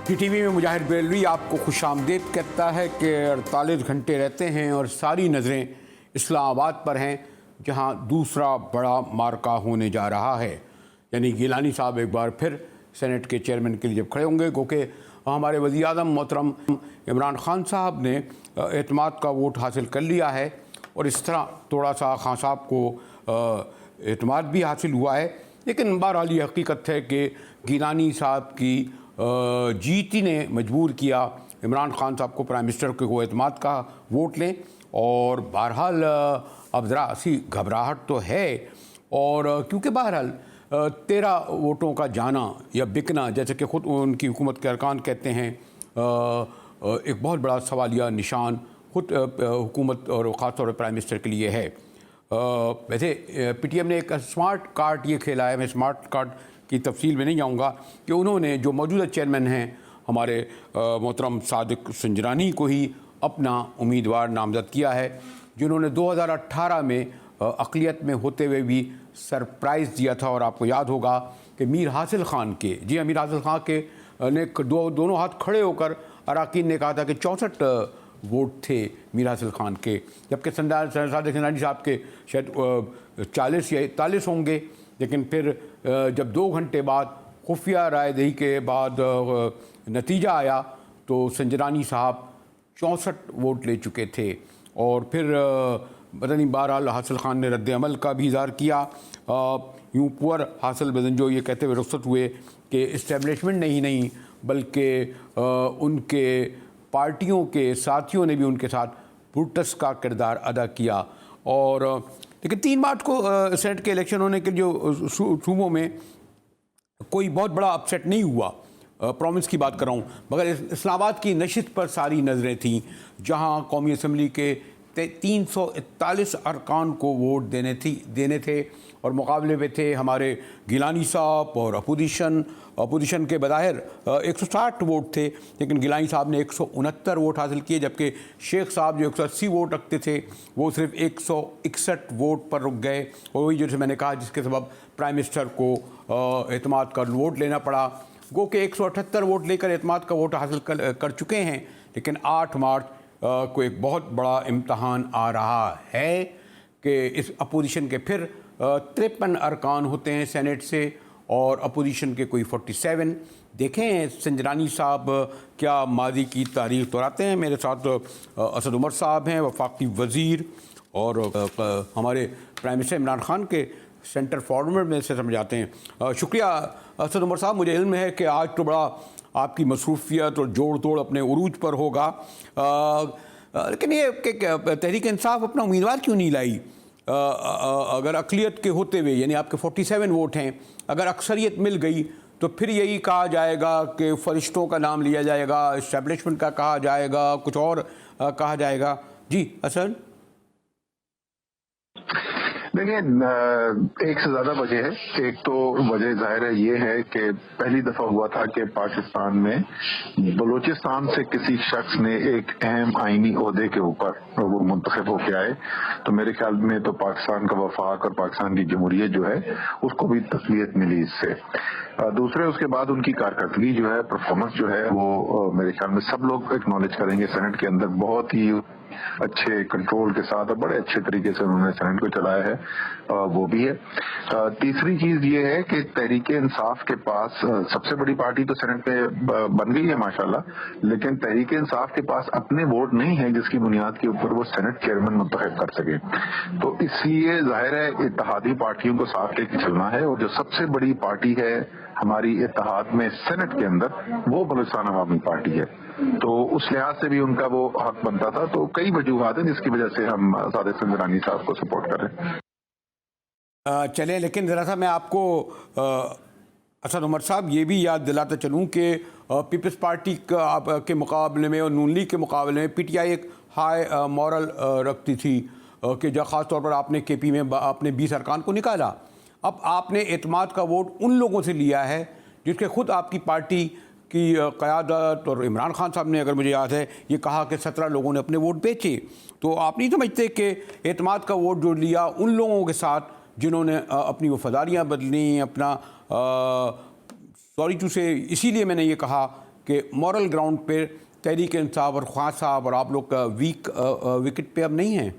PTV में मुजाहिर बेलवी आपको खुशामदीद कहता है कि 48 घंटे रहते हैं और सारी नज़रें इस्लामाबाद पर हैं, जहां दूसरा बड़ा मार्का होने जा रहा है। यानी गिलानी साहब एक बार फिर सेनेट के चेयरमैन के लिए जब खड़े होंगे, क्योंकि हमारे वज़ीर आज़म मोहतरम इमरान खान साहब ने एतमाद का वोट हासिल कर लिया है और इस तरह थोड़ा सा खान साहब को एतमाद भी हासिल हुआ है। लेकिन बहरहाल ये हकीकत है कि गिलानी साहब की जीत ही ने मजबूर किया इमरान खान साहब को प्राइम मिनिस्टर के को एतमाद का वोट लें। और बहरहाल अब ज़रा सी घबराहट तो है, और क्योंकि बहरहाल 13 वोटों का जाना या बिकना, जैसे कि ख़ुद उनकी हुकूमत के अरकान कहते हैं, एक बहुत बड़ा सवालिया निशान ख़ुद हुकूमत और ख़ास तौर पर प्राइम मिनिस्टर के लिए है। वैसे पीटीएम ने एक स्मार्ट कार्ड ये खेला है। मैं स्मार्ट कार्ड की तफसील में नहीं जाऊँगा कि उन्होंने जो मौजूदा चेयरमैन हैं हमारे मोहतरम सादिक संजरानी को ही अपना उम्मीदवार नामज़द किया है, जिन्होंने 2018 में अक़लियत में होते हुए भी सरप्राइज़ दिया था। और आपको याद होगा कि मीर हासिल ख़ान के मीर हासिल ख़ान के ने दोनों हाथ खड़े होकर अरकान ने कहा था कि 64 वोट थे मीर हासिल ख़ान के, जबकि सादिक संजरानी साहब के शायद 40 या 41 होंगे। लेकिन फिर जब 2 घंटे बाद खुफिया राय दही के बाद नतीजा आया तो संजरानी साहब 64 वोट ले चुके थे। और फिर पता नहीं बहरहाल हासिल ख़ान ने रद्द अमल का भी इज़हार किया। यूँ पुअर हासिल बदनजो ये कहते हुए रुखसत हुए कि इस्टेब्लिशमेंट नहीं बल्कि उनके पार्टियों के साथियों ने भी उनके साथ पुरटस का किरदार अदा किया। और लेकिन 3 मार्च को सेनेट के इलेक्शन होने के जो सूबों में कोई बहुत बड़ा अपसेट नहीं हुआ, प्रोविंस की बात कर रहा हूँ, मगर इस्लामाबाद की नशिस्त पर सारी नज़रें थीं, जहाँ कौमी असम्बली के 341 अरकान को वोट देने थे और मुकाबले में थे हमारे गिलानी साहब और अपोजिशन के बज़ाहिर 160 वोट थे, लेकिन गिलानी साहब ने 169 वोट हासिल किए, जबकि शेख साहब जो 180 वोट रखते थे वो सिर्फ 161 वोट पर रुक गए। और वही जैसे मैंने कहा, जिसके सबब प्राइम मिनिस्टर को एतमाद का वोट लेना पड़ा। गो के 178 वोट लेकर एतमाद का वोट हासिल कर चुके हैं। लेकिन 8 मार्च को एक बहुत बड़ा इम्तहान आ रहा है कि इस अपोजिशन के फिर 53 अरकान होते हैं सेनेट से और अपोजिशन के कोई 47। देखें संजरानी साहब क्या माजी की तारीख दोहराते हैं। मेरे साथ असद उमर साहब हैं, वफाकी वज़ीर, और हमारे प्राइम मिनिस्टर इमरान खान के सेंटर फॉरवर्ड में से समझाते हैं। शुक्रिया असद उमर साहब। मुझे इल्म है कि आज तो बड़ा आपकी मसरूफियत और जोड़ तोड़ अपने उरूज पर होगा, लेकिन ये तहरीक इंसाफ अपना उम्मीदवार क्यों नहीं लाई? अगर अक़लियत के होते हुए, यानी आपके 47 वोट हैं, अगर अक्सरियत मिल गई तो फिर यही कहा जाएगा कि फरिश्तों का नाम लिया जाएगा, इस्टेब्लिशमेंट का कहा जाएगा, कुछ और कहा जाएगा। जी असद। देखिए, एक से ज़्यादा वजह है। एक तो वजह जाहिर है ये है कि पहली दफ़ा हुआ था कि पाकिस्तान में बलूचिस्तान से किसी शख्स ने एक अहम आईनी ओहदे के ऊपर वो मुंतखब होके आए, तो मेरे ख्याल में तो पाकिस्तान का वफाक और पाकिस्तान की जमहूरियत जो है उसको भी तस्लीयत मिली इससे। दूसरे उसके बाद उनकी कारकर्दगी जो है, परफॉर्मेंस जो है, वो मेरे ख्याल में सब लोग एक्नॉलेज करेंगे। सेनेट के अंदर बहुत ही अच्छे कंट्रोल के साथ और बड़े अच्छे तरीके से उन्होंने सेनेट को चलाया है, वो भी है। तीसरी चीज ये है कि तहरीक इंसाफ के पास सबसे बड़ी पार्टी तो सेनेट में बन गई है माशाल्लाह, लेकिन तहरीक इंसाफ के पास अपने वोट नहीं है जिसकी बुनियाद के ऊपर वो सेनेट चेयरमैन मुंतखब कर सके। तो इसलिए जाहिर है इत्तेहादी पार्टियों को साथ लेके चलना है, और जो सबसे बड़ी पार्टी है हमारी इत्तेहाद में सेनेट के अंदर, वो बलूचिस्तान अवामी पार्टी है। तो उस लिहाज से भी उनका वो हक बनता था। तो कई वजूहात हैं जिसकी वजह से हम सादिक संजरानी साहब को सपोर्ट कर रहे हैं। चलें, लेकिन ज़रा सा मैं आपको असद उमर साहब ये भी याद दिलाता चलूँ कि पीपल्स पार्टी के मुकाबले में और नून लीग के मुकाबले में पीटीआई एक हाई मॉरल रखती थी कि जो ख़ास तौर पर आपने केपी में आपने 20 अरकान को निकाला। अब आपने एतमाद का वोट उन लोगों से लिया है जिसके खुद आपकी पार्टी की क़यादत और इमरान खान साहब ने, अगर मुझे याद है, ये कहा कि 17 लोगों ने अपने वोट बेचे। तो आप नहीं समझते कि एतमाद का वोट जो लिया उन लोगों के साथ जिन्होंने अपनी वफादारियाँ बदली, अपना सॉरी टू से, इसीलिए मैंने ये कहा कि मॉरल ग्राउंड पे तहरीक इंसाफ और ख्वाज साहब और आप लोग वीक विकेट पे अब नहीं हैं?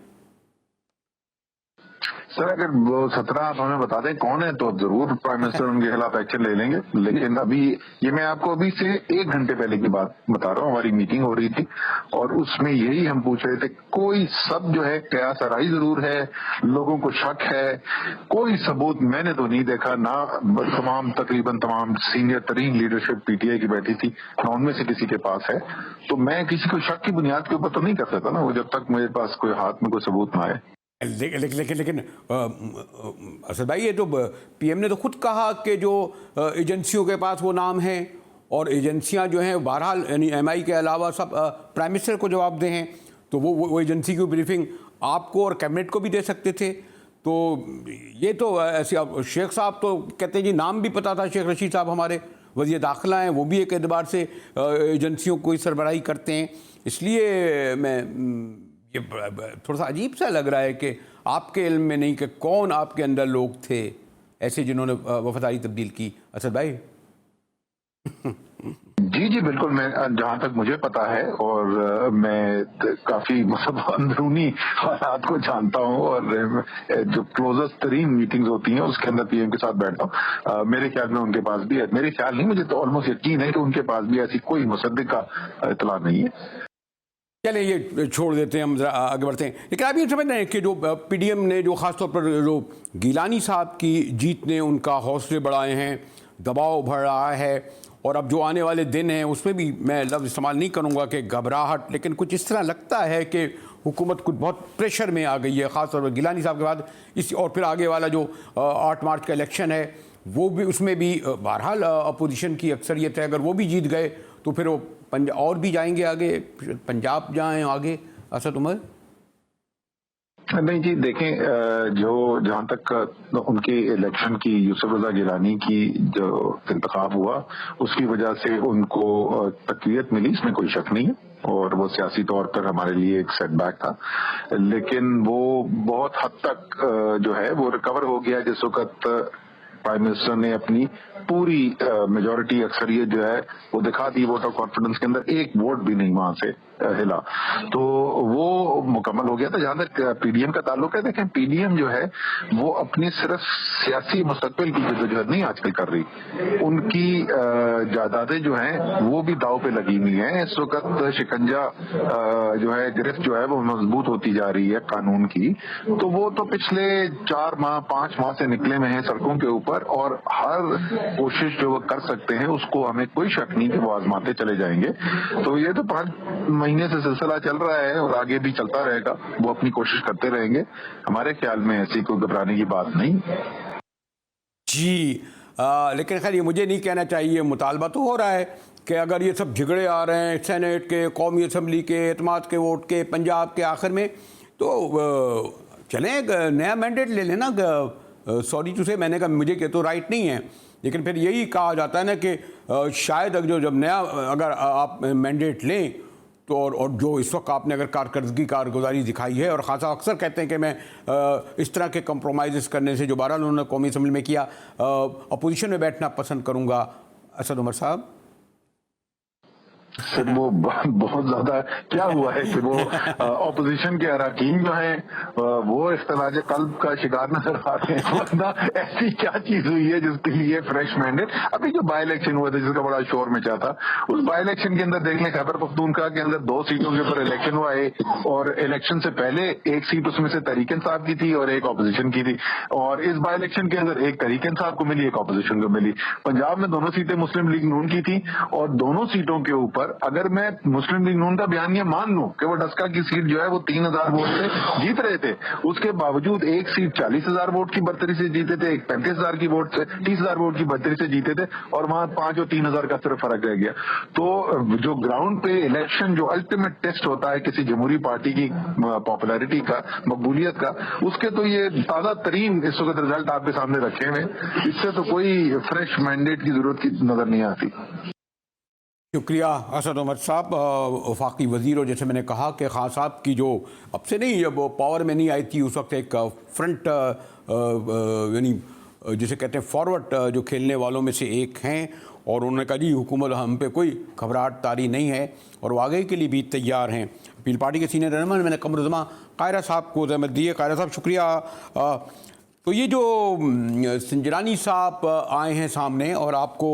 सर, अगर वो 17 आप हमें बता दें कौन है तो जरूर प्राइम मिनिस्टर उनके खिलाफ एक्शन ले लेंगे। लेकिन अभी ये मैं आपको अभी से 1 घंटे पहले की बात बता रहा हूँ, हमारी मीटिंग हो रही थी और उसमें यही हम पूछ रहे थे। कोई सब जो है कयास आराई जरूर है, लोगों को शक है, कोई सबूत मैंने तो नहीं देखा ना। तकरीबन तमाम सीनियर तरीन लीडरशिप पीटीआई की बैठी थी ना उनमें से किसी के पास है। तो मैं किसी को शक की बुनियाद के ऊपर तो नहीं कर सकता ना, वो जब तक मेरे पास कोई हाथ में कोई सबूत ना आए। लेकिन असद भाई, ये तो पीएम ने तो खुद कहा कि जो एजेंसियों के पास वो नाम है और एजेंसियां जो हैं बहरहाल यानी एमआई के अलावा सब प्राइम मिनिस्टर को जवाबदेह हैं, तो वो एजेंसी की ब्रीफिंग आपको और कैबिनेट को भी दे सकते थे। तो ये तो ऐसे शेख साहब तो कहते हैं जी, नाम भी पता था, शेख रशीद साहब हमारे वज़ीर दाखिला हैं, वो भी एक एतबार से एजेंसियों को ही सरबराही करते हैं। इसलिए मैं ये थोड़ा सा अजीब सा लग रहा है कि आपके इल्म में नहीं कि कौन आपके अंदर लोग थे ऐसे जिन्होंने वफादारी तब्दील की। असद भाई जी बिल्कुल, मैं जहां तक मुझे पता है और मैं काफी मतलब अंदरूनी हालात को जानता हूं और जो क्लोजेस्ट तरीन मीटिंग्स होती हैं उसके अंदर पीएम के साथ बैठता हूं। मेरे ख्याल में उनके पास भी है, मेरे ख्याल नहीं, मुझे तो ऑलमोस्ट यकीन है कि उनके पास भी ऐसी कोई मुसद्दिक का इतला नहीं है। चलिए ये छोड़ देते हैं, हम जरा आगे बढ़ते हैं। लेकिन आप ये समझ रहे हैं कि जो पीडीएम ने जो ख़ासतौर पर जो गिलानी साहब की जीत ने उनका हौसले बढ़ाए हैं, दबाव बढ़ रहा है और अब जो आने वाले दिन हैं उसमें भी मैं लफ्ज़ इस्तेमाल नहीं करूँगा कि घबराहट, लेकिन कुछ इस तरह लगता है कि हुकूमत कुछ बहुत प्रेशर में आ गई है, ख़ासतौर पर गिलानी साहब के बाद इस और फिर आगे वाला जो 8 मार्च का इलेक्शन है वो भी, उसमें भी बहरहाल अपोजिशन की अक्सरियत है। अगर वो भी जीत गए तो फिर वो और भी जाएंगे आगे, पंजाब जाएं आगे। असद उमर नहीं जी, देखें, जो जहां तक उनके इलेक्शन की यूसुफ रजा गिलानी की जो इंतखाब हुआ उसकी वजह से उनको तकवीयत मिली, इसमें कोई शक नहीं है और वो सियासी तौर पर हमारे लिए एक सेटबैक था। लेकिन वो बहुत हद तक जो है वो रिकवर हो गया जिस वक्त प्राइम मिनिस्टर ने अपनी पूरी मेजॉरिटी अक्सरियत जो है वो दिखा दी। वोट ऑफ कॉन्फिडेंस के अंदर एक वोट भी नहीं वहां से हिला, तो वो मुकम्मल हो गया था। जहां तक पीडीएम का ताल्लुक है, देखें पीडीएम जो है वो अपनी सिर्फ सियासी मुस्तकबिल की जद्दोजहद नहीं आजकल कर रही, उनकी जायदादें जो हैं वो भी दाव पे लगी हुई हैं। इस वक्त शिकंजा जो है, गिरफ्त जो है वो मजबूत होती जा रही है कानून की। तो वो तो पिछले 4 माह 5 माह से निकले में हैं सड़कों के ऊपर और हर कोशिश जो वो कर सकते हैं उसको हमें कोई शक नहीं कि वो आजमाते चले जाएंगे। तो ये तो 5 महीने से सिलसिला चल रहा है और आगे भी चलता रहेगा, वो अपनी कोशिश करते रहेंगे। हमारे ख्याल में ऐसी कोई घबराने की बात नहीं जी। लेकिन खैर ये मुझे नहीं कहना चाहिए, मुतालबा तो हो रहा है कि अगर ये सब झगड़े आ रहे हैं सेनेट के, कौमी असम्बली के, एतमाद के वोट के, पंजाब के, आखिर में तो चलें एक नया मैंडेट ले लेना। सॉरी टू से मैंने कहा मुझे के तो राइट नहीं है, लेकिन फिर यही कहा जाता है ना कि शायद जब नया अगर आप मैंडेट लें तो और जो इस वक्त आपने अगर कारगुजारी दिखाई है, और खासा अक्सर कहते हैं कि मैं इस तरह के कंप्रोमाइज़ करने से जो बहरहाल उन्होंने कौमी असम्बली में किया, अपोजिशन में बैठना पसंद करूँगा। असद उमर साहब सर, वो बहुत ज्यादा क्या हुआ है कि वो ऑपोजिशन के अरकान जो है वो इख्तिलाफ कल्ब का शिकार नजर आ रहे हैं, वरना ऐसी क्या चीज हुई है जिसके लिए फ्रेश मैंडेट। अभी जो बाई इलेक्शन हुआ था जिसका बड़ा शोर मचा था, उस बाई इलेक्शन के अंदर देख लें खैबर पख्तूनख्वा के अंदर 2 सीटों के ऊपर इलेक्शन हुआ है और इलेक्शन से पहले एक सीट उसमें से तहरीक इंसाफ की थी और एक ऑपोजिशन की थी, और इस बाई इलेक्शन के अंदर एक तहरीक इंसाफ को मिली, एक ऑपोजिशन को मिली। पंजाब में दोनों सीटें मुस्लिम लीग नून की थी और दोनों सीटों के ऊपर अगर मैं मुस्लिम लीग नून का बयान ये मान लूं कि वो डस्का की सीट जो है वो 3000 वोट से जीत रहे थे, उसके बावजूद एक सीट 40,000 वोट की बढ़तरी से जीते थे, एक 35,000 की वोट से 30,000 वोट की बढ़तरी से जीते थे और वहां 5 और 3,000 का सिर्फ फर्क रह गया। तो जो ग्राउंड पे इलेक्शन जो अल्टीमेट टेस्ट होता है किसी जमहूरी पार्टी की पॉपुलैरिटी का, मकबूलियत का, उसके तो ये ताजा तरीन इस वक्त रिजल्ट आपके सामने रखे हुए, इससे तो कोई फ्रेश मैंडेट की जरूरत की नजर नहीं आती। शुक्रिया असद उमर साहब, वफाकी वज़ीर। और जैसे मैंने कहा कि खान साहब की जो अब से नहीं, जब पावर में नहीं आई थी उस वक्त एक फ्रंट यानी जिसे कहते हैं फॉरवर्ड जो खेलने वालों में से एक हैं और उन्होंने कहा जी हुकूमत हम पे कोई घबराहट तारी नहीं है और वो आगे के लिए भी तैयार हैं। पीपल पार्टी के सीनियर रहनुमा मैंने कमरुज़्ज़मा कायरा साहब को ज़हमत दी है। कायरा साहब शुक्रिया। तो ये जो संजरानी साहब आए हैं सामने और आपको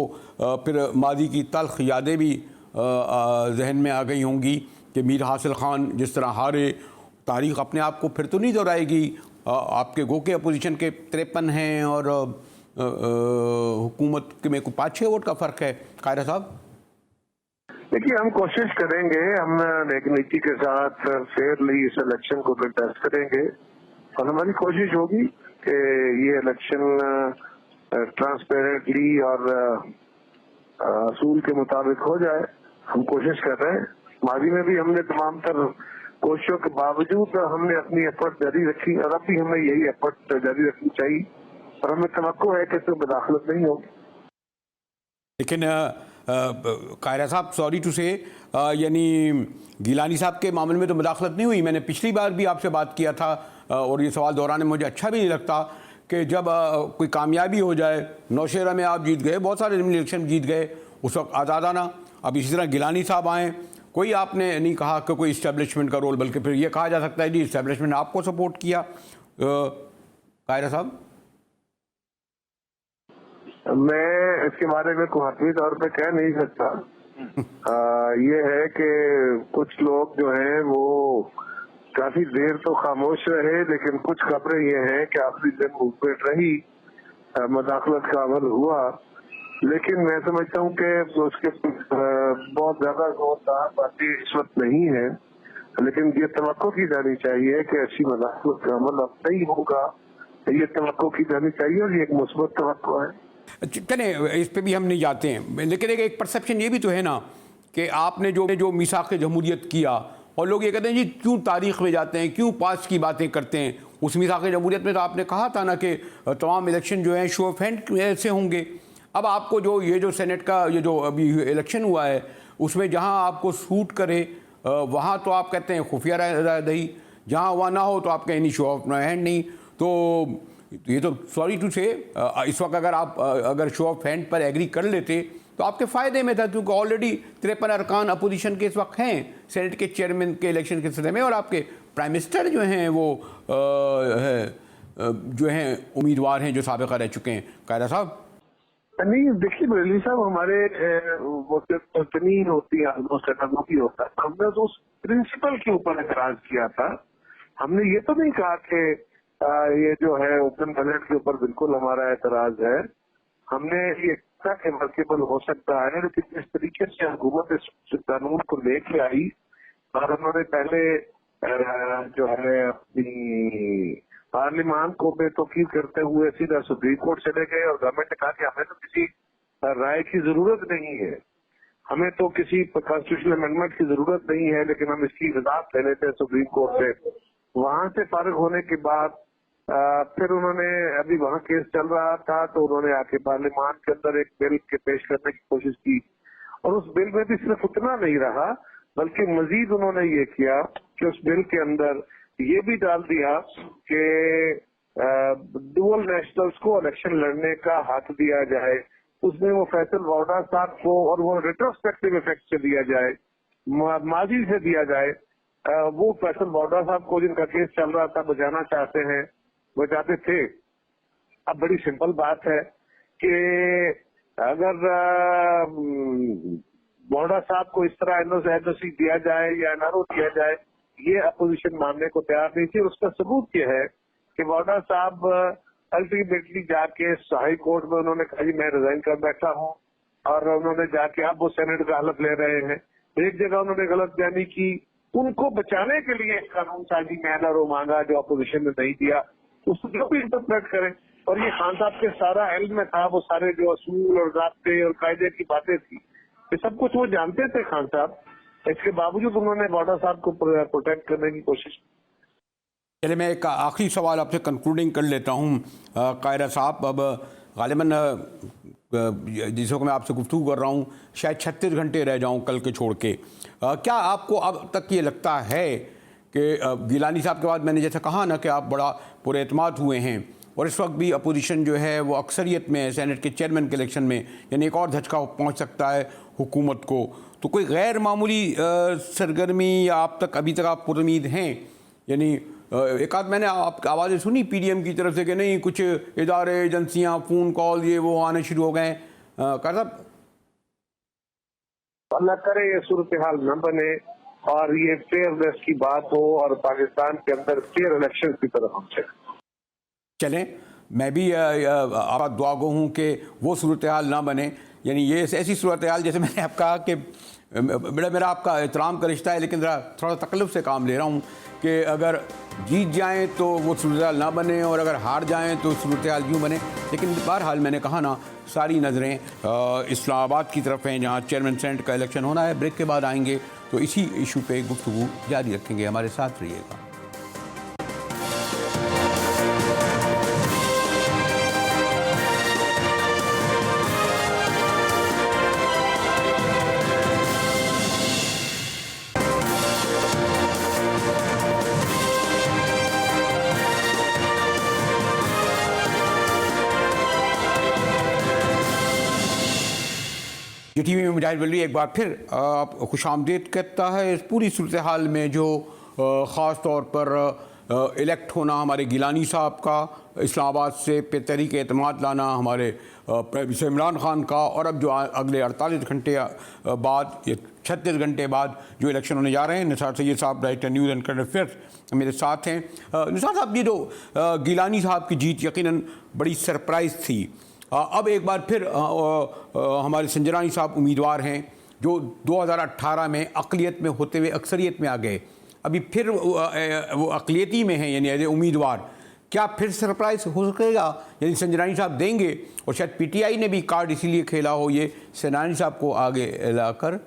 फिर मादी की तल्ख यादें भी जहन में आ गई होंगी कि मीर हासिल ख़ान जिस तरह हारे, तारीख़ अपने आप को फिर तो नहीं दोहराएगी। आपके गो के अपोजिशन के 53 हैं और हुकूमत में कोई 5-6 वोट का फ़र्क है। कायरा साहब देखिए, हम कोशिश करेंगे, हम एक नीति के साथ फेयरली इस इलेक्शन को कंटेस्ट करेंगे और हमारी कोशिश होगी कि ये इलेक्शन ट्रांसपेरेंटली और असूल के मुताबिक हो जाए। हम कोशिश कर रहे हैं। माजी में भी हमने तमाम तर कोशिशों के बावजूद हमने अपनी एफर्ट जारी रखी और अब भी हमें यही एफर्ट जारी रखनी चाहिए और हमें तवक्को है कि इसमें मुदाखलत नहीं होगी। लेकिन कायरा साहब सॉरी टू से यानी गिलानी साहब के मामले में तो मुदाखलत नहीं हुई। मैंने पिछली बार भी आपसे बात किया था और ये सवाल दोहराने में मुझे अच्छा भी नहीं लगता कि जब कोई कामयाबी हो जाए, नौशेरा में आप जीत गए, बहुत सारे इलेक्शन जीत गए उस वक्त आज़ादाना, अब इसी तरह गिलानी साहब आए, कोई आपने नहीं कहा कि कोई इस्टेब्लिशमेंट का रोल, बल्कि फिर ये कहा जा सकता है जी इस्टेब्लिशमेंट ने आपको सपोर्ट किया। कायरा साहब मैं इसके बारे में कोई हतमी तौर पे कह नहीं सकता। ये है कि कुछ लोग जो हैं वो काफी देर तो खामोश रहे, लेकिन कुछ खबरें ये हैं कि आखिरी दिन मूवमेंट रही, मुदाखलत का अमल हुआ, लेकिन मैं समझता हूँ कि उसके बहुत ज्यादा जोरदार बातें इस वक्त नहीं है, लेकिन ये तवक्को की जानी चाहिए कि अच्छी मुदाखलत का अमल अब नहीं होगा। ये तवक्को की जानी चाहिए और ये एक मुस्बत तवक्को है। चलें इस पे भी हम नहीं जाते हैं, लेकिन एक परसेप्शन ये भी तो है ना कि आपने जो मीसाक़ जमहूरियत किया और लोग ये कहते हैं जी क्यों तारीख़ में जाते हैं, क्यों पास की बातें करते हैं। उस मीसाक़ जमहूरियत में तो आपने कहा था ना कि तमाम इलेक्शन जो हैं शो ऑफ हैंड से होंगे। अब आपको जो सेनेट का ये जो अभी इलेक्शन हुआ है उसमें जहाँ आपको सूट करे वहाँ तो आप कहते हैं खुफिया रायदही, जहाँ वहाँ ना हो तो आप कहें नहीं शो ऑफ हैंड नहीं। तो ये तो सॉरी टू से इस वक्त अगर शो ऑफ हैंड पर एग्री कर लेते तो आपके फ़ायदे में था, क्योंकि ऑलरेडी 53 अरकान अपोजिशन के इस वक्त हैं सेनेट के चेयरमैन के इलेक्शन के सिलसिले में और आपके प्राइम मिनिस्टर जो हैं वो जो हैं उम्मीदवार हैं जो साबिक़ा रह चुके हैं। कायरा साहब नहीं, देखिए बरेली साहब, हमारे वो इतनी होती है ऑलमोस्ट की होता है। हमने तो उस प्रिंसिपल के ऊपर एतराज किया था। हमने ये तो नहीं कहा कि ये जो है ओपन बजट के ऊपर बिल्कुल हमारा एतराज है। हमने ये कहा कि वर्केबल हो सकता है, लेकिन जिस तरीके से हुकूमत इस कानून को लेके आई और उन्होंने पहले जो है अपनी पार्लियामान को बेतौकीद करते हुए सीधा सुप्रीम कोर्ट चले गए और गवर्नमेंट ने कहा कि हमें तो किसी राय की जरूरत नहीं है, हमें तो किसी कॉन्स्टिट्यूशनल अमेंडमेंट की जरूरत नहीं है, लेकिन हम इसकी वजाहत ले लेते हैं सुप्रीम कोर्ट से। वहां से फारिग होने के बाद फिर उन्होंने, अभी वहां केस चल रहा था तो उन्होंने आके पार्लियामान के अंदर एक बिल के पेश करने की कोशिश की और उस बिल में भी सिर्फ उतना नहीं रहा, बल्कि मजीद उन्होंने ये किया कि उस बिल के अंदर ये भी डाल दिया कि डुअल नेशनल्स को इलेक्शन लड़ने का हक दिया जाए। उसमें वो फैसल वाडा साहब को और वो रेट्रोस्पेक्टिव इफेक्ट से दिया जाए, माजी से दिया जाए। वो फैसल वाडा साहब को जिनका केस चल रहा था बचाना चाहते थे। अब बड़ी सिंपल बात है कि अगर वाडा साहब को इस तरह एनओसी दिया जाए या एनआरओ दिया जाए, ये अपोजिशन मानने को तैयार नहीं थी। उसका सबूत ये है कि वाडा साहब अल्टीमेटली जाके हाई कोर्ट में उन्होंने कहा जी मैं रिजाइन कर बैठा हूँ और उन्होंने जाके अब वो सेनेट का हलफ ले रहे हैं। एक जगह उन्होंने गलत बयानी की, उनको बचाने के लिए कानून साजी में एनआरओ मांगा जो अपोजिशन ने नहीं दिया, उसको जो भी इंटरप्रेट करें। और ये खान साहब के सारा इल्म में था, वो सारे जो असूल और ज़ाब्ते और कायदे की बातें थी, ये सब कुछ वो जानते थे खान साहब। इसके बावजूद उन्होंने वाडा साहब को प्रोटेक्ट करने की कोशिश की। चलिए मैं एक आखिरी सवाल आपसे कंक्लूडिंग कर लेता हूँ कायरा साहब। अब गालिबन जिसको मैं आपसे गुफ्तगू कर रहा हूँ शायद 36 घंटे रह जाऊँ कल के छोड़ के, क्या आपको अब तक ये लगता है कि गिलानी साहब के बाद मैंने जैसे कहा ना कि आप बड़ा पुरएतमाद हुए हैं, और इस वक्त भी अपोजिशन जो है वो अक्सरियत में है सेनेट के चेयरमैन के इलेक्शन में, यानी एक और झटका पहुंच सकता है हुकूमत को। तो कोई गैर मामूली सरगर्मी या अभी तक आप पुरुमीद हैं? यानी एक आध मैंने आपकी आवाज़ें सुनी पीडीएम की तरफ से कि नहीं कुछ इदारे एजेंसियां फ़ोन कॉल ये वो आने शुरू हो गए हैं। साहब अल्लाह करे ये सूरत हाल न बने और ये फेयरनेस की बात हो और पाकिस्तान के अंदर फेयर इलेक्शन की तरफ हम चलें। मैं भी आपका दुआ गो हूँ कि वो सूरत हाल ना बने। यानी ये ऐसी सूरत हाल, जैसे मैंने आप कहा कि मेरा आपका एहतराम का रिश्ता है, लेकिन ज़रा थोड़ा तकल्लुफ़ से काम ले रहा हूँ कि अगर जीत जाएं तो वो सूरत हाल ना बने और अगर हार जाएं तो सूरत हाल यूँ बने। लेकिन बहरहाल मैंने कहा ना, सारी नज़रें इस्लामाबाद की तरफ हैं जहाँ चेयरमैन सेनेट का इलेक्शन होना है। ब्रेक के बाद आएंगे तो इसी इशू पे गुफ्तगू जारी रखेंगे। हमारे साथ रहिएगा। टीवी में मुजाहिद वली एक बार फिर खुशामदीद कहता है इस पूरी सूरत हाल में जो ख़ास तौर पर इलेक्ट होना हमारे गिलानी साहब का, इस्लामाबाद से पे तहरीक एतमाद लाना हमारे इमरान खान का, और अब जो अगले 48 घंटे बाद या 36 घंटे बाद जो इलेक्शन होने जा रहे हैं। निसार सैयद साहब, director news and current affairs मेरे साथ हैं। निसार साहब, ये जो गिलानी साहब की जीत यकीनन बड़ी सरप्राइज़ थी। अब एक बार फिर हमारे संजरानी साहब उम्मीदवार हैं जो 2018 में अक़लियत में होते हुए अक्सरियत में आ गए, अभी फिर वो अक़लियती में हैं, यानी एज ए उम्मीदवार। क्या फिर सरप्राइज़ हो सकेगा? यानी संजरानी साहब देंगे, और शायद पीटीआई ने भी कार्ड इसीलिए खेला हो ये संजरानी साहब को आगे लाकर।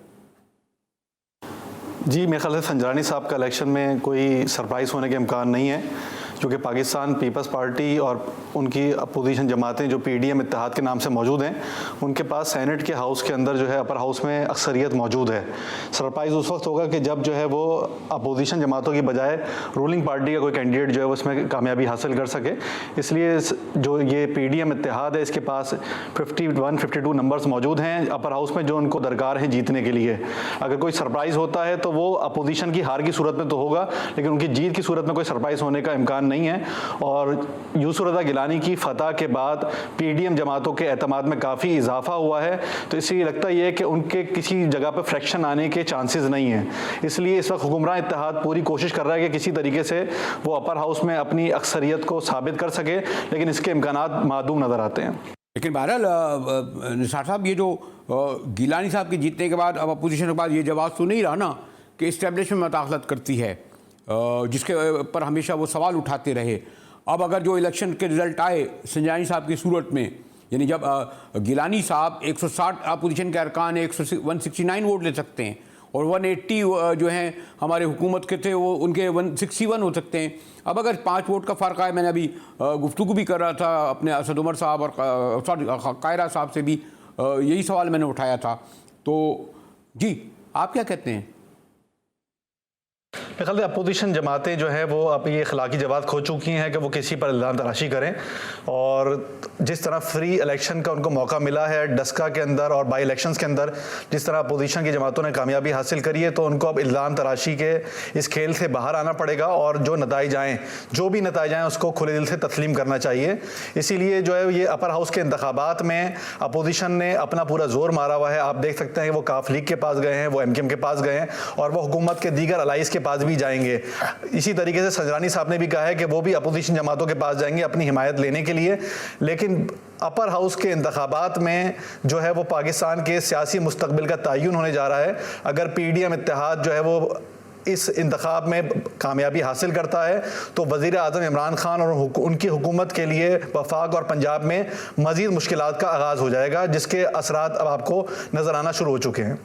जी, मेरे ख्याल से संजरानी साहब का इलेक्शन में कोई सरप्राइज़ होने के इम्कान नहीं है, क्योंकि पाकिस्तान पीपल्स पार्टी और उनकी अपोजिशन जमातें जो पीडीएम इत्तेहाद के नाम से मौजूद हैं, उनके पास सेनेट के हाउस के अंदर जो है अपर हाउस में अक्सरियत मौजूद है। सरप्राइज़ उस वक्त होगा कि जब जो है वो अपोजिशन जमातों की बजाय रूलिंग पार्टी का कोई कैंडिडेट जो है उसमें कामयाबी हासिल कर सके। इसलिए जो ये पीडीएम इत्तेहाद है, इसके पास 51-52 नंबर्स मौजूद हैं अपर हाउस में जो उनको दरकार हैं जीतने के लिए। अगर कोई सरप्राइज़ होता है तो वो अपोजिशन की हार की सूरत में तो होगा, लेकिन उनकी जीत की सूरत में कोई सरप्राइज़ होने का इम्कान नहीं है। और यूसुफ रज़ा गिलानी की फतह के बाद पीडीएम जमातों के एतमाद में काफ़ी इजाफा हुआ है, तो इसलिए लगता ये है कि उनके किसी जगह पर फ्रैक्शन आने के चांसेस नहीं हैं। इसलिए इस वक्त हुक्मरान इत्तेहाद पूरी कोशिश कर रहा है कि किसी तरीके से वो अपर हाउस में अपनी अक्सरियत को साबित कर सके, लेकिन इसके इम्कानात मादूम नज़र आते हैं। लेकिन बहरहाल निसार साहब, ये जो गिलानी साहब के जीतने के बाद अब अपोजिशन के बाद ये जवाब तो नहीं रहा ना कि इस्टेब्लिशमेंट मुदाखलत करती है, जिसके पर हमेशा वो सवाल उठाते रहे। अब अगर जो इलेक्शन के रिज़ल्ट आए संजरानी साहब की सूरत में, यानी जब गिलानी साहब 160 अपोजिशन के अरकान 169 वोट ले सकते हैं और 180 जो हैं हमारे हुकूमत के थे वो उनके 161 हो सकते हैं। अब अगर 5 वोट का फ़र्क आए, मैंने अभी गुफ्तगू भी कर रहा था अपने असद उमर साहब और कायरा साहब से भी यही सवाल मैंने उठाया था। तो जी, आप क्या कहते हैं? मेरे ख्याल से अपोजिशन जमातें जो है वो अब ये अखलाकी जवाब खो चुकी हैं कि वो किसी पर इल्ज़ाम तराशी करें, और जिस तरह फ्री इलेक्शन का उनको मौका मिला है डस्का के अंदर और बाई इलेक्शंस के अंदर, जिस तरह अपोजिशन की जमातों ने कामयाबी हासिल करी है, तो उनको अब इल्ज़ाम तराशी के इस खेल से बाहर आना पड़ेगा और जो भी नताइज आएँ उसको खुले दिल से तस्लीम करना चाहिए। इसीलिए जो है ये अपर हाउस के इंतखाबात में अपोजिशन ने अपना पूरा जोर मारा हुआ है। आप देख सकते हैं कि वो काफ लीग के पास गए हैं, वो एमकेएम के पास गए हैं और वो हुकूमत के दीगर अलाइज के पास भी जाएंगे। इसी तरीके से संजरानी साहब ने भी कहा है कि वो भी अपोजिशन जमातों के पास जाएंगे अपनी हिमायत लेने के लिए। लेकिन अपर हाउस के इंतखाबात में जो है वो पाकिस्तान के सियासी मुस्तकबिल का तयन होने जा रहा है। अगर पीडीएम इत्तेहाद जो है वो इस इंतखाब में कामयाबी हासिल करता है तो वज़ीर आज़म इमरान खान और उनकी हुकूमत के लिए वफाक और पंजाब में मज़ीद मुश्किलात का आगाज़ हो जाएगा, जिसके असरात अब आपको नज़र आना शुरू हो चुके हैं।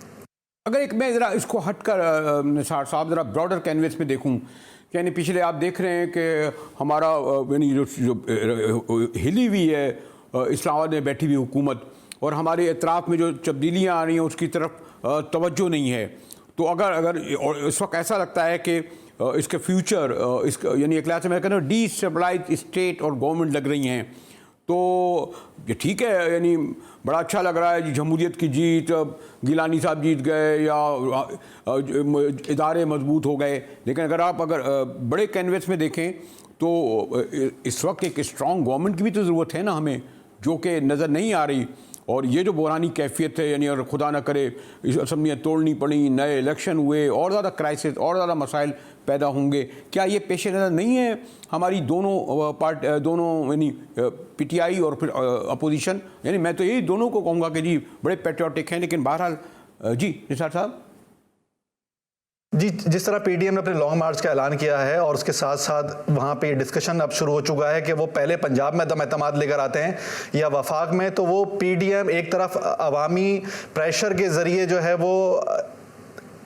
अगर एक मैं ज़रा इसको हटकर निसार साहब ज़रा ब्रॉडर कैनवस में देखूं, यानी पिछले आप देख रहे हैं कि हमारा यानी जो हिली हुई है इस्लामाबाद में बैठी हुई हुकूमत और हमारे इतराफ़ में जो तब्दीलियाँ आ रही हैं उसकी तरफ तवज्जो नहीं है। तो अगर और इस वक्त ऐसा लगता है कि इसके फ्यूचर इसका यानी एक लिहाज से मैं कहता हूँ डिस्टेबलाइज स्टेट और गवर्नमेंट लग रही हैं, तो ये ठीक है, यानी बड़ा अच्छा लग रहा है जी, जमहूरियत की जीत, गिलानी साहब जीत गए या इदारे मजबूत हो गए। लेकिन अगर बड़े कैनवस में देखें तो इस वक्त एक स्ट्रॉन्ग गवर्नमेंट की भी तो ज़रूरत है ना हमें, जो कि नज़र नहीं आ रही। और ये जो बुरानी कैफियत है, यानी और खुदा न करे इस असम्बलियाँ तोड़नी पड़ी, नए इलेक्शन हुए, और ज़्यादा क्राइसिस और ज़्यादा मसाइल पैदा होंगे, क्या ये पेश नज़र नहीं है हमारी दोनों यानी पीटीआई और फिर अपोजिशन? यानी मैं तो यही दोनों को कहूँगा कि जी बड़े पेट्रियाटिक हैं, लेकिन बहरहाल जी निसार साहब। जी, जिस तरह पीडीएम ने अपने लॉन्ग मार्च का ऐलान किया है और उसके साथ साथ वहाँ पे डिस्कशन अब शुरू हो चुका है कि वो पहले पंजाब में अदम एतमाद लेकर आते हैं या वफाक में, तो वो पीडीएम एक तरफ अवामी प्रेशर के ज़रिए जो है वो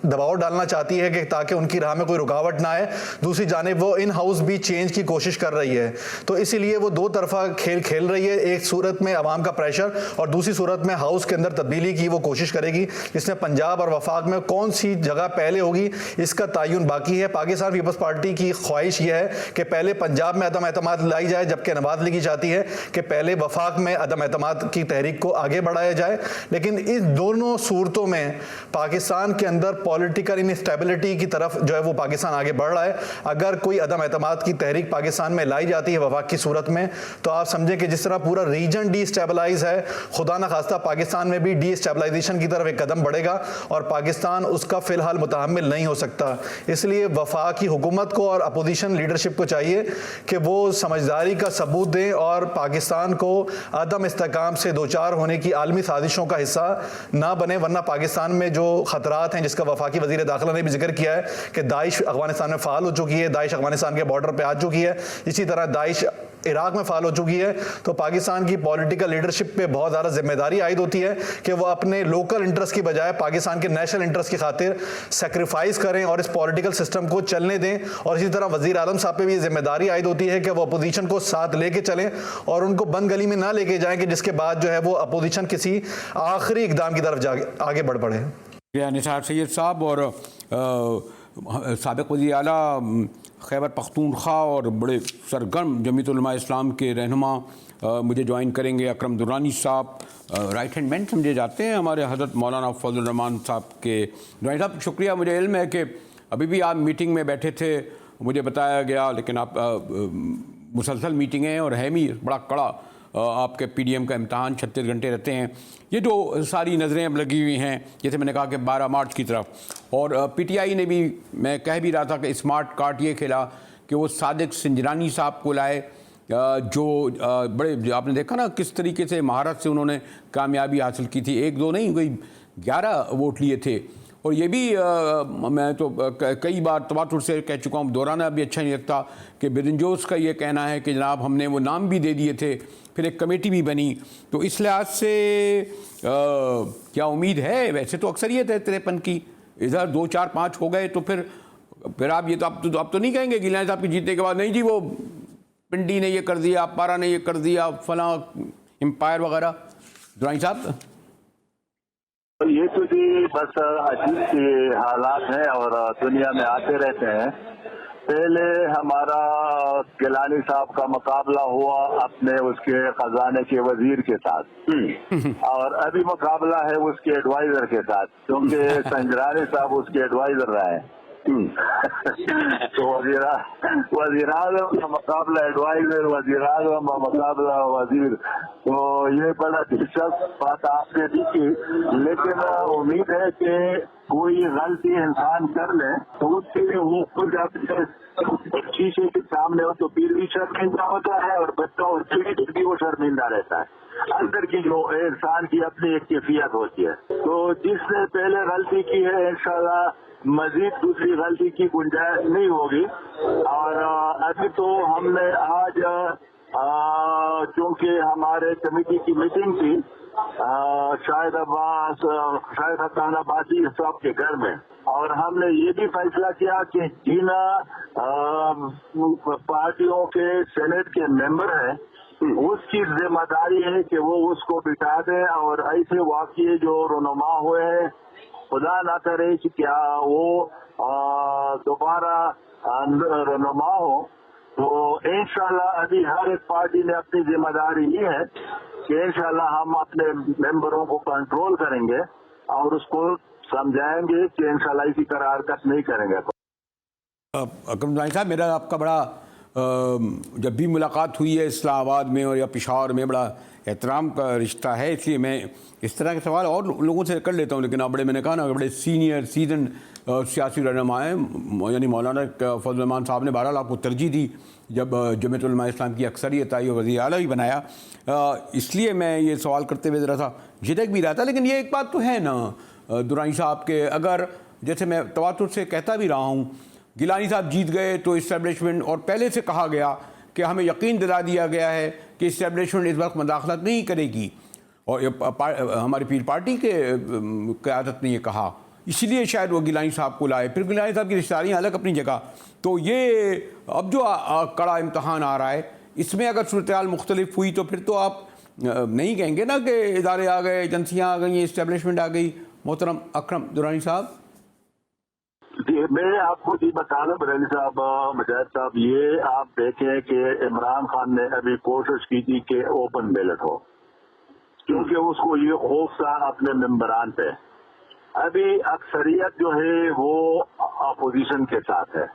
दबाव डालना चाहती है कि ताकि उनकी राह में कोई रुकावट ना आए, दूसरी जानिब वो इन हाउस भी चेंज की कोशिश कर रही है। तो इसीलिए वो दो तरफा खेल खेल रही है, एक सूरत में अवाम का प्रेशर और दूसरी सूरत में हाउस के अंदर तब्दीली की वो कोशिश करेगी, जिसमें पंजाब और वफाक में कौन सी जगह पहले होगी इसका तयन बाकी है। पाकिस्तान पीपल्स पार्टी की ख्वाहिश ये है कि पहले पंजाब में अदम एतमाद लाई जाए, जबकि नवाज लीग चाहती है कि पहले वफाक में अदम एतमाद की तहरीक को आगे बढ़ाया जाए। लेकिन इस दोनों सूरतों में पाकिस्तान के अंदर पॉलिटिकल इनस्टेबिलिटी की तरफ जो है वो पाकिस्तान आगे बढ़ रहा है। अगर कोई अदम एतमाद की तहरीक पाकिस्तान में लाई जाती है वफाक की सूरत में, तो आप समझें कि जिस तरह पूरा रीजन डीस्टेबलाइज है, खुदा न खास्ता पाकिस्तान में भी डीस्टेबलाइजेशन की तरफ एक कदम बढ़ेगा और पाकिस्तान उसका फिलहाल मुतहम्मिल नहीं हो सकता। इसलिए वफाक की हुकूमत को और अपोजिशन लीडरशिप को चाहिए कि वो समझदारी का सबूत दें और पाकिस्तान को अदम इस्तेकाम से दो चार होने की आलमी साजिशों का हिस्सा ना बने, वरना पाकिस्तान में जो खतरात हैं, जिसका वफाकी वजीर दाखिला ने भी जिक्र किया है कि दाइश अफगानिस्तान में फाल हो चुकी है, दाइश अफगानिस्तान के बॉर्डर पे आ चुकी है, इसी तरह दाइश इराक में फाल हो चुकी है। तो पाकिस्तान की पॉलिटिकल लीडरशिप पे बहुत ज़्यादा जिम्मेदारी आयद होती है कि वो अपने लोकल इंटरेस्ट की बजाय पाकिस्तान के नेशनल इंटरेस्ट की खातिर सेक्रीफाइस करें और इस पॉलिटिकल सिस्टम को चलने दें। और इसी तरह वजीर आजम साहब पे भी जिम्मेदारी आयद होती है कि वो अपोजिशन को साथ लेके चलें और उनको बंद गली में ना लेके जाएं कि जिसके बाद जो है वो अपोजिशन किसी आखिरी इकदाम की तरफ आगे बढ़ पड़े। निसार सैयद साहब और साबिक़ वज़ीर आला खैबर पख्तूनख्वा और बड़े सरगर्म जमीयत उलमा इस्लाम के रहनुमा मुझे ज्वाइन करेंगे। अकरम दुरानी साहब राइट हैंड मैन समझे जाते हैं हमारे हज़रत मौलाना फजल रहमान साहब के। दुरानी साहब शुक्रिया, मुझे इल्म है कि अभी भी आप मीटिंग में बैठे थे, मुझे बताया गया, लेकिन आप मुसलसल मीटिंग है और है भी बड़ा कड़ा आपके पीडीएम का इम्तहान 36 घंटे रहते हैं। ये जो सारी नज़रें अब लगी हुई हैं, जैसे मैंने कहा कि 12 मार्च की तरफ, और पीटीआई ने भी, मैं कह भी रहा था कि स्मार्ट कार्ड ये खेला कि वो सादिक सिंजरानी साहब को लाए, जो बड़े आपने देखा ना किस तरीके से महारत से उन्होंने कामयाबी हासिल की थी, 1-2 नहीं कोई 11 वोट लिए थे। और ये भी मैं तो कई बार तवातुर से कह चुका हूँ, दोहराना भी अच्छा नहीं लगता कि बिरंजोस का ये कहना है कि जनाब हमने वो नाम भी दे दिए थे, फिर एक कमेटी भी बनी। तो इस लिहाज से क्या उम्मीद है? वैसे तो अक्सरियत है 53 की, इधर 2, 4, 5 हो गए तो फिर आप ये तो आप तो नहीं कहेंगे गिलानी साहब की जीतने के बाद नहीं जी वो पिंडी ने ये कर दिया, पारा ने ये कर दिया, फला एम्पायर वगैरह। दुरानी साहब ये तो जी बस अजीब के हालात हैं और दुनिया में आते रहते हैं। पहले हमारा गिलानी साहब का मुकाबला हुआ अपने उसके खजाने के वजीर के साथ और अभी मुकाबला है उसके एडवाइजर के साथ, क्योंकि संजरानी साहब उसके एडवाइजर रहे हैं। तो वजीर आज़म का मुकाबला एडवाइजर, वजीर आज़म का मुकाबला वजीर, तो ये बड़ा दिलचस्प बात आपने दी की। लेकिन उम्मीद है कि कोई गलती इंसान कर ले तो उसके लिए वो खुद अपने शीशे के सामने हो तो फिर भी शर्मिंदा होता है और बच्चा और पीठ भी वो शर्मिंदा रहता है। अंदर की जो इंसान की अपनी एक कैफियत होती है, तो जिसने पहले गलती की है इंशाल्लाह मजीद दूसरी गलती की गुंजाइश नहीं होगी। और अभी तो हमने आज चूंकि हमारे कमेटी की मीटिंग थी शायद हसन अब्बासी साहब के घर में, और हमने ये भी फैसला किया कि जिन पार्टियों के सेनेट के मेंबर हैं उसकी जिम्मेदारी है कि वो उसको बिठा दें और ऐसे वाकये जो रुनुमा हुए हैं खुदा ना करे कि क्या वो दोबारा रनुमा हो। तो इंशाल्लाह अभी हर एक पार्टी ने अपनी जिम्मेदारी ली है कि इंशाल्लाह हम अपने मेंबरों को कंट्रोल करेंगे और उसको समझाएंगे कि इंशाल्लाह इसी तरह हरकत नहीं करेंगे। अकरम दुरानी साहब, मेरा आपका बड़ा जब भी मुलाकात हुई है इस्लामाबाद में और या पेशावर में बड़ा एहतराम का रिश्ता है, इसलिए मैं इस तरह के सवाल और लोगों से कर लेता हूँ, लेकिन आप मैंने कहा ना बड़े सीनियर सीजन सियासी रहनुमा हैं, यानी मौलाना फजल रहमान साहब ने बहरहाल आपको तरजीह दी जब जमीयत उलमा इस्लाम की अक्सरियत आई और वज़ीर आला भी बनाया, इसलिए मैं ये सवाल करते हुए ज़रा सा झिझक भी रहा था। लेकिन ये एक बात तो है ना दुरानी साहब के, अगर जैसे मैं तवातुर से कहता भी रहा हूँ, गिलानी साहब जीत गए तो इस्टेब्लिशमेंट, और पहले से कहा गया कि हमें यकीन दिला दिया गया है कि इस्टेब्लिशमेंट इस वक्त मदाखलत नहीं करेगी, और हमारी पीर पार्टी के क़यादत ने ये कहा, इसलिए शायद वो गिलानी साहब को लाए। फिर गिलानी साहब की रिश्तेदारियाँ अलग अपनी जगह। तो ये अब जो कड़ा इम्तहान आ रहा है, इसमें अगर सूरत-ए-हाल मुख्तलिफ हुई तो फिर तो आप नहीं कहेंगे ना कि इदारे आ गए, एजेंसियाँ आ गई, इस्टेब्लिशमेंट आ गई। मोहतरम अकरम दुरानी साहब, मैं आपको ये बता दूं बरेली साहब, मुजाहिद साहब, ये आप देखें कि इमरान खान ने अभी कोशिश की थी कि ओपन बैलेट हो, क्योंकि उसको ये खौफ था अपने मेंबरान पे। अभी अक्सरियत जो है वो अपोजिशन के साथ है।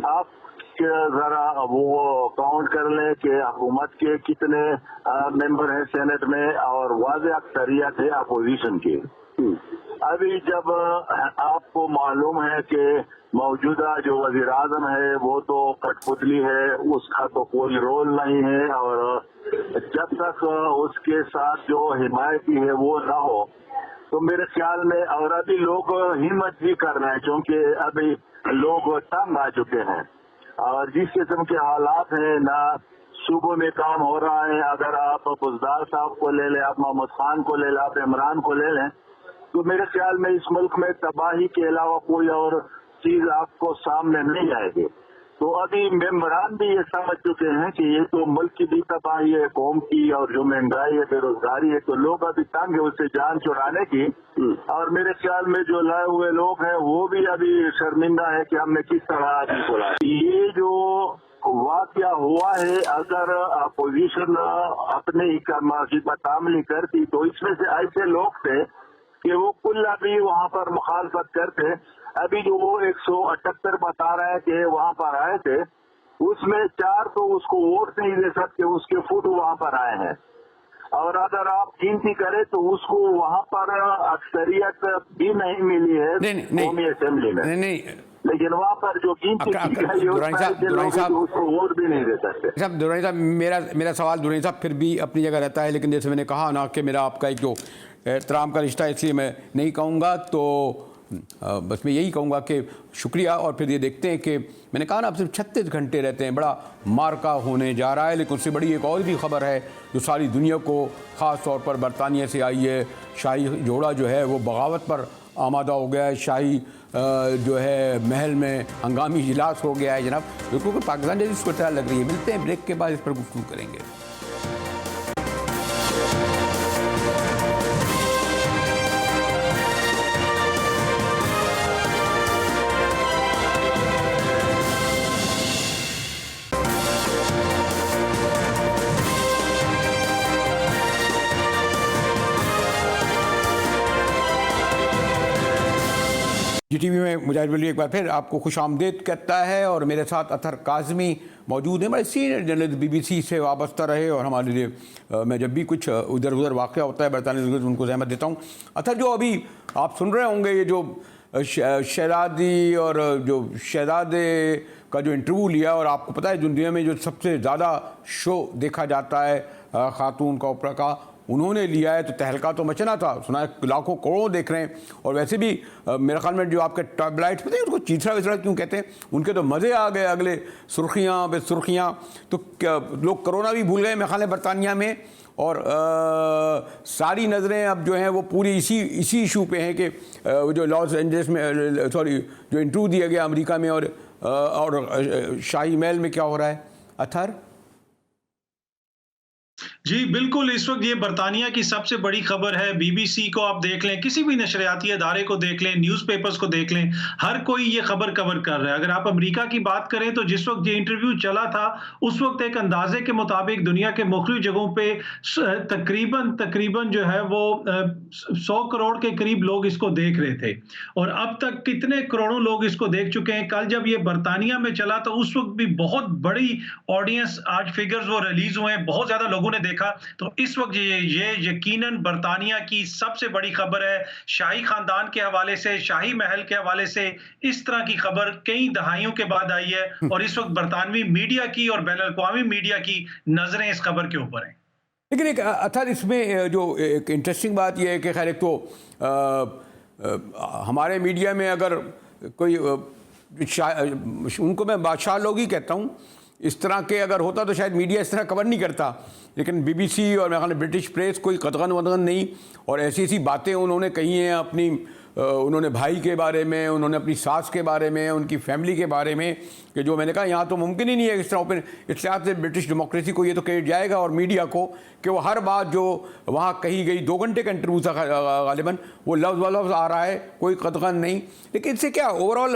आप जरा वो काउंट कर लें कि हुकूमत के कितने मेंबर हैं सेनेट में, और वाज़ेह अक्सरियत है अपोजिशन की। अभी जब आपको मालूम है कि मौजूदा जो वजीर आजम है वो तो कठपुतली है, उसका तो कोई रोल नहीं है, और जब तक उसके साथ जो हिमायती है वो ना हो तो मेरे ख्याल में, और अभी लोग हिम्मत भी कर रहे हैं क्योंकि अभी लोग तंग आ चुके हैं, और जिस किस्म के हालात हैं ना सूबों में काम हो रहा है। अगर आप बुजदार साहब को ले लें, आप मोहम्मद खान को ले लें, आप इमरान को ले लें, तो मेरे ख्याल में इस मुल्क में तबाही के अलावा कोई और चीज आपको सामने नहीं आएगी। तो अभी मेंबरान भी ये समझ चुके हैं कि ये तो मुल्क की भी तबाही है, कौम की, और जो महंगाई है, बेरोजगारी है, तो लोग अभी तंग है उससे जान छुड़ाने की। और मेरे ख्याल में जो लाए हुए लोग हैं वो भी अभी शर्मिंदा है कि हमने किस तरह आदमी को लाया। ये जो वाकया हुआ है, अगर अपोजिशन अपने ही तामली करती तो इसमें से ऐसे लोग थे कि वो कुल अभी वहाँ पर मुखालफत करते। अभी जो वो 178 बता रहे हैं कि वहाँ पर आए थे, उसमें 4 तो उसको वोट नहीं दे सकते, उसके फोटो वहाँ पर आए हैं, और अगर आप गिनती करें तो उसको वहाँ पर अक्सरियत भी नहीं मिली है कौमी असेंबली में। नहीं, लेकिन वहाँ पर जो गिनती उसको वोट भी नहीं दे सकते। साहब दुरानी साहब, मेरा सवाल दुरानी साहब फिर भी अपनी जगह रहता है, लेकिन जैसे मैंने कहा ना कि मेरा आपका एक जो एहतराम का रिश्ता है, इसलिए मैं नहीं कहूँगा, तो बस मैं यही कहूँगा कि शुक्रिया। और फिर ये देखते हैं कि मैंने कहा ना आप सिर्फ 36 घंटे रहते हैं, बड़ा मार्का होने जा रहा है। लेकिन उससे बड़ी एक और भी खबर है जो सारी दुनिया को, ख़ास तौर पर बरतानिया से आई है। शाही जोड़ा जो है वो बगावत पर आमादा हो गया है, शाही जो है महल में हंगामी इजलास हो गया है। जनाब बिल्कुल पाकिस्तान जैसी सूरत लग रही है। मिलते हैं ब्रेक के बाद, इस पर गुफ्तगू करेंगे। GTV में मुजाहिद वली एक बार फिर आपको खुश आमदेद कहता है, और मेरे साथ अतहर काज़मी मौजूद हैं, बड़े सीनियर जर्नलिस्ट, BBC से वाबस्ता रहे, और हमारे लिए मैं जब भी कुछ उधर उधर वाक़या होता है बरतानिया उनको ज़हमत देता हूँ। अतहर, जो अभी आप सुन रहे होंगे ये जो शहज़ादी और जो शहज़ादे का जो इंटरव्यू लिया, और आपको पता है दुनिया में जो सबसे ज़्यादा शो देखा जाता है ख़ातून का ओपरा का, उन्होंने लिया है, तो तहलका तो मचना था। सुना है लाखों करोड़ों देख रहे हैं। और वैसे भी मेरे ख्याल में जो आपके टैबलाइट्स पता है उनको चीथड़ा विथड़ा क्यों कहते हैं, उनके तो मज़े आ गए, अगले सुर्खियाँ बे सुर्खियाँ। तो लोग कोरोना भी भूल गए मेरे ख्याल है बरतानिया में, और सारी नज़रें अब जो हैं वो पूरी इसी इशू पे हैं कि जो लॉस एंजल्स में, सॉरी, जो इंटरव्यू दिया गया अमेरिका में, और शाही महल में क्या हो रहा है। अतहर जी, बिल्कुल, इस वक़्त ये बरतानिया की सबसे बड़ी खबर है। बीबीसी को आप देख लें, किसी भी नशरियाती अदारे को देख लें, न्यूज़पेपर्स को देख लें, हर कोई ये खबर कवर कर रहा है। अगर आप अमेरिका की बात करें तो जिस वक़्त ये इंटरव्यू चला था, उस वक़्त एक अंदाज़े के मुताबिक दुनिया के मुख़्तलिफ़ जगहों पे तकरीबन जो है वो 100 करोड़ के करीब लोग इसको देख रहे थे और अब तक कितने करोड़ों लोग इसको देख चुके हैं। कल जब ये बरतानिया में चला तो उस वक़्त भी बहुत बड़ी ऑडियंस, आज फिगर्स वो रिलीज़ हुए हैं, बहुत ज़्यादा लोगों ने देखा। तो इस वक्त ये यकीनन बरतानिया की सबसे बड़ी खबर है। शाही खानदान के हवाले से, शाही महल के हवाले से इस तरह की खबर कई दहाइयों के बाद आई है और इस वक्त बरतानवी मीडिया की और बैनुल अक़वामी मीडिया की नजरें इस खबर के ऊपर हैं। लेकिन एक अथर इसमें जो एक इंटरेस्टिंग बात यह है कि खैर एक तो हमारे मीडिया में अगर कोई उनको मैं बादशाह लोग ही कहता हूँ, इस तरह के अगर होता तो शायद मीडिया इस तरह कवर नहीं करता, लेकिन बीबीसी और मेरे ख्याल में ब्रिटिश प्रेस कोई कतगन वतगन नहीं, और ऐसी ऐसी बातें उन्होंने कही हैं अपनी, उन्होंने भाई के बारे में, उन्होंने अपनी सास के बारे में, उनकी फैमिली के बारे में, कि जो मैंने कहा यहाँ तो मुमकिन ही नहीं है इस तरह ओपन। इसलिए से ब्रिटिश डेमोक्रेसी को ये तो कह जाएगा और मीडिया को कि वो हर बात जो वहाँ कही गई, 2 घंटे का इंटरव्यू था गालिबन, वो लफ्ज़ व लफ्ज़ आ रहा है, कोई कतगन नहीं। लेकिन इससे क्या ओवरऑल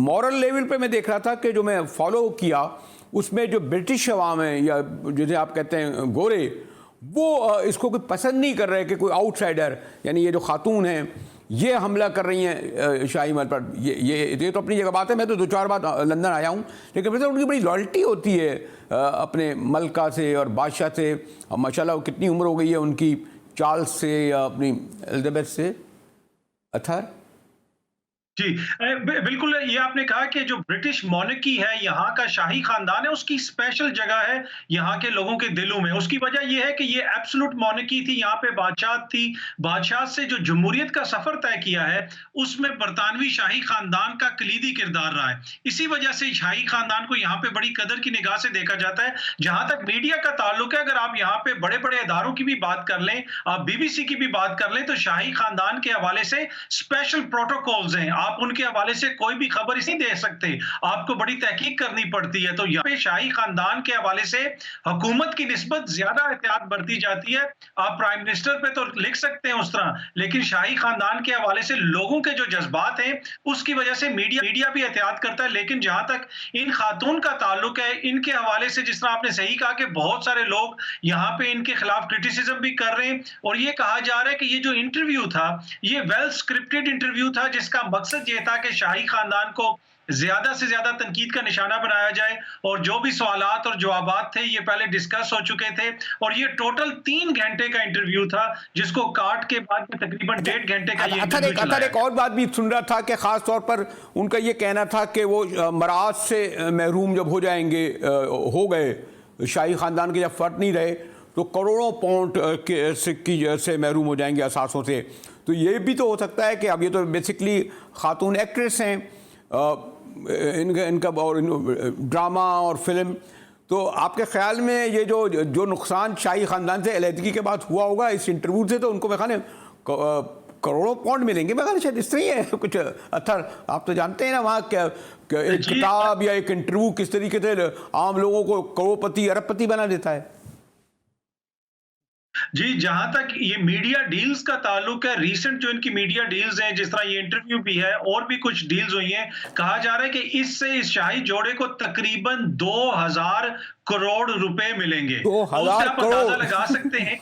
मॉरल लेवल पे मैं देख रहा था कि जो मैं फॉलो किया उसमें जो ब्रिटिश अवाम है या जिसे आप कहते हैं गोरे, वो इसको कोई पसंद नहीं कर रहे कि कोई आउटसाइडर, यानी ये जो खातून हैं ये हमला कर रही हैं शाही महल पर। ये तो अपनी जगह बात है, मैं तो 2-4 बार लंदन आया हूँ, लेकिन मतलब उनकी बड़ी लॉयल्टी होती है अपने मलका से और बादशाह से। माशाल्लाह कितनी उम्र हो गई है उनकी, चार्ल्स से या अपनी एलिजाबेथ से। अथर जी, बिल्कुल, ये आपने कहा कि जो ब्रिटिश मोनार्की है, यहाँ का शाही खानदान है, उसकी स्पेशल जगह है यहाँ के लोगों के दिलों में। उसकी वजह ये है कि ये एब्सोल्यूट मोनार्की थी, यहाँ पे बादशाह थी। बादशाह से जो जमहूरियत का सफर तय किया है उसमें बरतानवी शाही खानदान का कलीदी किरदार रहा है। इसी वजह से शाही खानदान को यहाँ पे बड़ी कदर की निगाह से देखा जाता है। जहां तक मीडिया का ताल्लुक है, अगर आप यहाँ पे बड़े बड़े इदारों की भी बात कर लें, आप बीबीसी की भी बात कर लें, तो शाही खानदान के हवाले से स्पेशल प्रोटोकॉल्स हैं। आप उनके हवाले से कोई भी खबर नहीं दे सकते, आपको बड़ी तहकीक करनी पड़ती है। तो यहाँ पे शाही खानदान के हवाले से हुकूमत की निस्बत ज्यादा एहतियात बरती जाती है। आप प्राइम मिनिस्टर पे तो लिख सकते हैं उस तरह, लेकिन शाही खानदान के हवाले से लोगों के जो जज्बात हैं उसकी वजह से मीडिया भी एहतियात करता है। लेकिन जहां तक इन खातून का ताल्लुक है, इनके हवाले से जिस तरह आपने सही कहा कि बहुत सारे लोग यहाँ पे इनके खिलाफ क्रिटिसिज्म भी कर रहे हैं और ये कहा जा रहा है कि ये जो इंटरव्यू था ये वेल स्क्रिप्टेड इंटरव्यू था, जिसका मकसद ये था कि शाही खानदान को ज्यादा से ज्यादा तनकीद का निशाना बनाया जाए और जो भी सवालात और जवाबात थे ये पहले डिस्कस हो चुके थे। और ये टोटल 3 घंटे का इंटरव्यू था, जिसको काट के बाद में तकरीबन 1.5 घंटे का ये इंटरव्यू चला। एक और बात भी सुन रहा था कि खास तौर पर उनका ये कहना था कि वो मराज से महरूम जब हो जाएंगे, हो गए शाही खानदान के, जब फर्क नहीं रहे तो करोड़ों पाउंड के सिक्की से महरूम हो जाएंगे असासों से। तो ये भी तो हो सकता है कि अब ये तो बेसिकली खातून एक्ट्रेस हैं, इनका और ड्रामा और फिल्म, तो आपके ख्याल में ये जो नुकसान शाही ख़ानदान से अलहदगी के बाद हुआ होगा इस इंटरव्यू से, तो उनको मैं ख्याल करोड़ों पाउंड मिलेंगे, मैं ख्याल शायद इस तरह ही है कुछ। अथर आप तो जानते हैं ना वहाँ एक किताब या एक इंटरव्यू किस तरीके से आम लोगों को करोड़पति अरबपति बना देता है। जी, जहां तक ये मीडिया डील्स का ताल्लुक है, रीसेंट जो इनकी मीडिया डील्स हैं, जिस तरह ये इंटरव्यू भी है और भी कुछ डील्स हुई हैं, कहा जा रहा है कि इससे इस शाही जोड़े को तकरीबन 2000 करोड़ रुपए मिलेंगे। 2000 करोड़ अंदाजा लगा सकते हैं।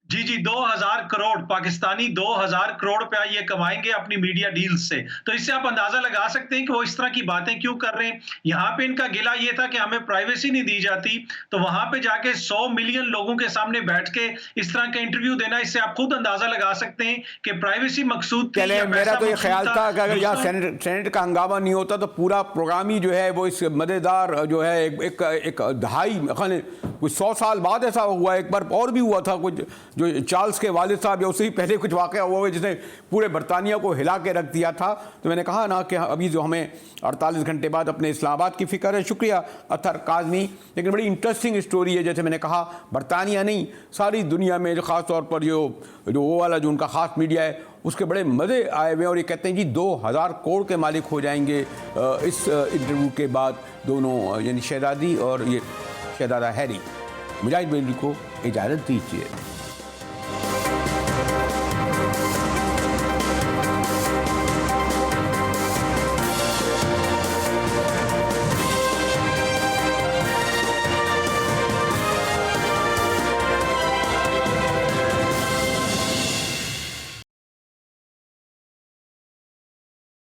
जी 2000 करोड़ पाकिस्तानी, 2000 करोड़ रुपया ये कमाएंगे अपनी मीडिया डील्स से। तो इससे आप अंदाजा लगा सकते हैं कि वो इस तरह की बातें क्यों कर रहे हैं। यहाँ पे इनका गिला ये था कि हमें प्राइवेसी नहीं दी जाती, तो वहां पे जाके 100 मिलियन लोगों के सामने बैठ के इस तरह का इंटरव्यू देना, इससे आप खुद अंदाजा लगा सकते हैं कि प्राइवेसी मकसूद थी। मेरा तो ये ख्याल था कि अगर यहाँ सेनेट का हंगामा नहीं होता तो पूरा प्रोग्राम ही जो है वो इस मजेदार जो है एक दहाई, कुछ 100 साल बाद ऐसा हुआ, एक बार और भी हुआ था कुछ, जो चार्ल्स के वालिद साहब या उससे ही पहले कुछ वाक़या हुआ है जिसने पूरे बरतानिया को हिला के रख दिया था। तो मैंने कहा ना कि अभी जो हमें 48 घंटे बाद अपने इस्लामाबाद की फ़िक्र है। शुक्रिया अथर काज़मी। लेकिन बड़ी इंटरेस्टिंग स्टोरी है, जैसे मैंने कहा बरतानिया नहीं सारी दुनिया में, जो ख़ास तौर पर जो वो वाला जो उनका ख़ास मीडिया है उसके बड़े मज़े आए हुए हैं। और ये कहते हैं जी 2000 करोड़ के मालिक हो जाएंगे इस इंटरव्यू के बाद दोनों, यानी शहजादी और ये शहजादा हैरी। मुजाहिद बेली को इजाज़त दीजिए।